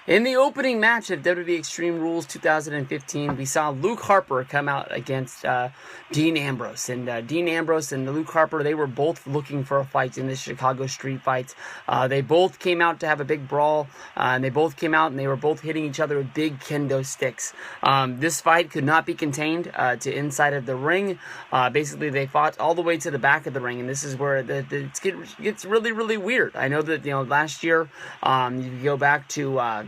In the opening match of WWE Extreme Rules 2015, we saw Luke Harper come out against Dean Ambrose. And Dean Ambrose and Luke Harper, they were both looking for a fight in this Chicago street fight. They both came out to have a big brawl, and they both came out and they were both hitting each other with big kendo sticks. This fight could not be contained to inside of the ring. Basically, they fought all the way to the back of the ring, and this is where it gets really, really weird. I know that last year, you go back to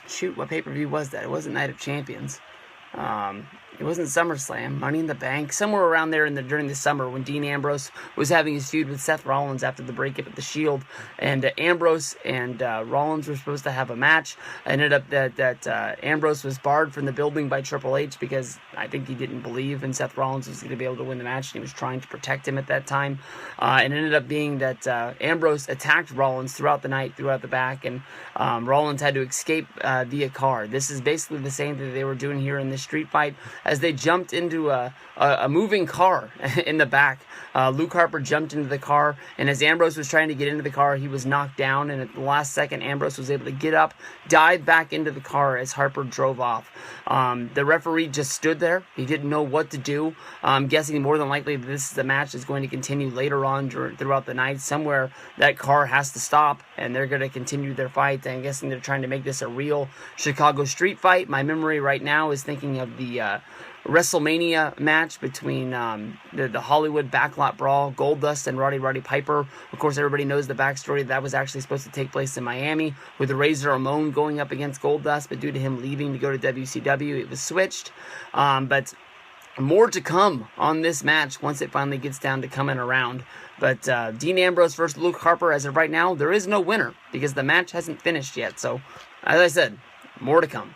shoot, what pay-per-view was that? It wasn't Night of Champions. It wasn't SummerSlam, Money in the Bank, somewhere around there during the summer when Dean Ambrose was having his feud with Seth Rollins after the breakup of the Shield, and Ambrose and Rollins were supposed to have a match. It ended up that Ambrose was barred from the building by Triple H because I think he didn't believe in Seth Rollins was going to be able to win the match, and he was trying to protect him at that time. And it ended up being that Ambrose attacked Rollins throughout the night, throughout the back, and Rollins had to escape via car. This is basically the same that they were doing here in this street fight, as they jumped into a moving car in the back. Luke Harper jumped into the car, and as Ambrose was trying to get into the car, he was knocked down, and at the last second, Ambrose was able to get up, dive back into the car as Harper drove off. The referee just stood there. He didn't know what to do. I'm guessing more than likely this is the match is going to continue later on throughout the night. Somewhere that car has to stop, and they're going to continue their fight. I'm guessing they're trying to make this a real Chicago street fight. My memory right now is thinking of the WrestleMania match between the Hollywood Backlot Brawl, Goldust and Roddy Piper. Of course, everybody knows the backstory. That was actually supposed to take place in Miami with Razor Ramon going up against Goldust, but due to him leaving to go to WCW, it was switched. But more to come on this match once it finally gets down to coming around. But Dean Ambrose versus Luke Harper, as of right now, there is no winner because the match hasn't finished yet. So, as I said, more to come.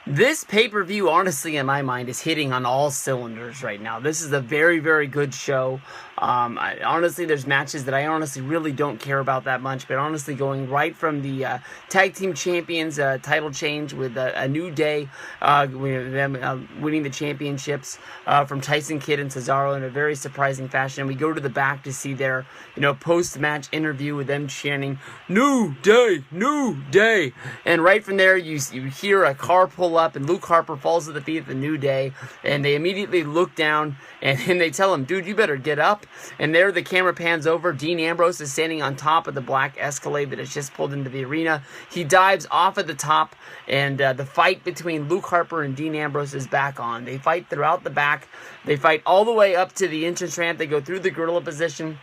This pay-per-view, honestly, in my mind, is hitting on all cylinders right now. This is a very, very good show. Honestly, there's matches that I honestly really don't care about that much, but honestly, going right from the Tag Team Champions title change with a New Day, them winning the championships from Tyson Kidd and Cesaro in a very surprising fashion. We go to the back to see their post-match interview with them chanting, "New Day, New Day," and right from there, you hear a car pull up, and Luke Harper falls to the feet of the New Day, and they immediately look down, and they tell him, "Dude, you better get up." And there the camera pans over. Dean Ambrose is standing on top of the black Escalade that has just pulled into the arena. He dives off at the top, and the fight between Luke Harper and Dean Ambrose is back on. They fight throughout the back. They fight all the way up to the entrance ramp. They go through the gorilla position.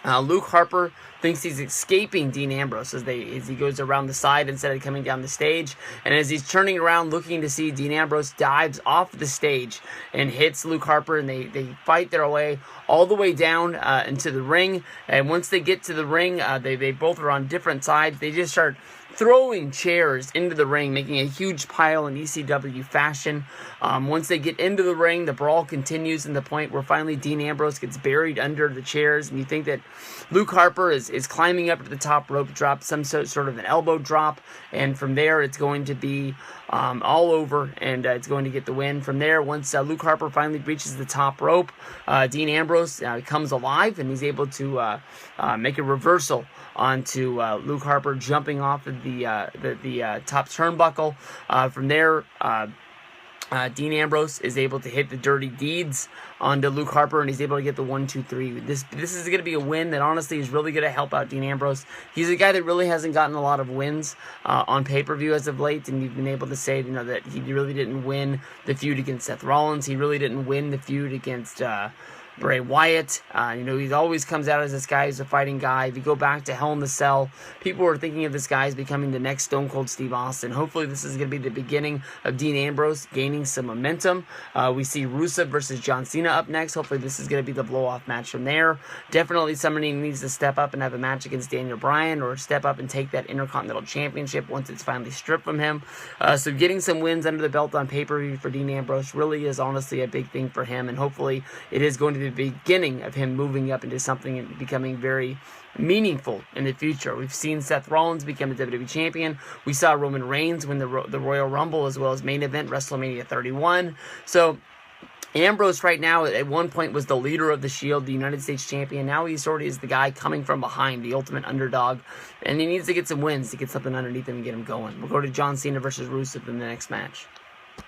Luke Harper thinks he's escaping Dean Ambrose as he goes around the side instead of coming down the stage. And as he's turning around looking to see, Dean Ambrose dives off the stage and hits Luke Harper, and they fight their way all the way down into the ring. And once they get to the ring, they both are on different sides. They just start throwing chairs into the ring, making a huge pile in ECW fashion. Once they get into the ring, the brawl continues to the point where finally Dean Ambrose gets buried under the chairs, and you think that Luke Harper is climbing up to the top rope drop, some sort of an elbow drop, and from there it's going to be all over, and it's going to get the win. From there, once Luke Harper finally reaches the top rope, Dean Ambrose comes alive, and he's able to make a reversal onto Luke Harper, jumping off of the top turnbuckle. From there, Dean Ambrose is able to hit the Dirty Deeds onto Luke Harper, and he's able to get the 1-2-3. This is going to be a win that honestly is really going to help out Dean Ambrose. He's a guy that really hasn't gotten a lot of wins on pay-per-view as of late, and you've been able to say that he really didn't win the feud against Seth Rollins. He really didn't win the feud against Bray Wyatt. He always comes out as this guy who's a fighting guy. If you go back to Hell in the Cell, people were thinking of this guy as becoming the next Stone Cold Steve Austin. Hopefully this is going to be the beginning of Dean Ambrose gaining some momentum. We see Rusev versus John Cena up next. Hopefully this is going to be the blow-off match from there. Definitely somebody needs to step up and have a match against Daniel Bryan, or step up and take that Intercontinental Championship once it's finally stripped from him. So getting some wins under the belt on pay-per-view for Dean Ambrose really is honestly a big thing for him, and hopefully it is going to be the beginning of him moving up into something and becoming very meaningful in the future. We've seen Seth Rollins become the WWE Champion. We saw Roman Reigns win the Royal Rumble as well as main event WrestleMania 31. So Ambrose right now at one point was the leader of the Shield, the United States champion. Now he sort of is the guy coming from behind, the ultimate underdog. And he needs to get some wins to get something underneath him and get him going. We'll go to John Cena versus Rusev in the next match.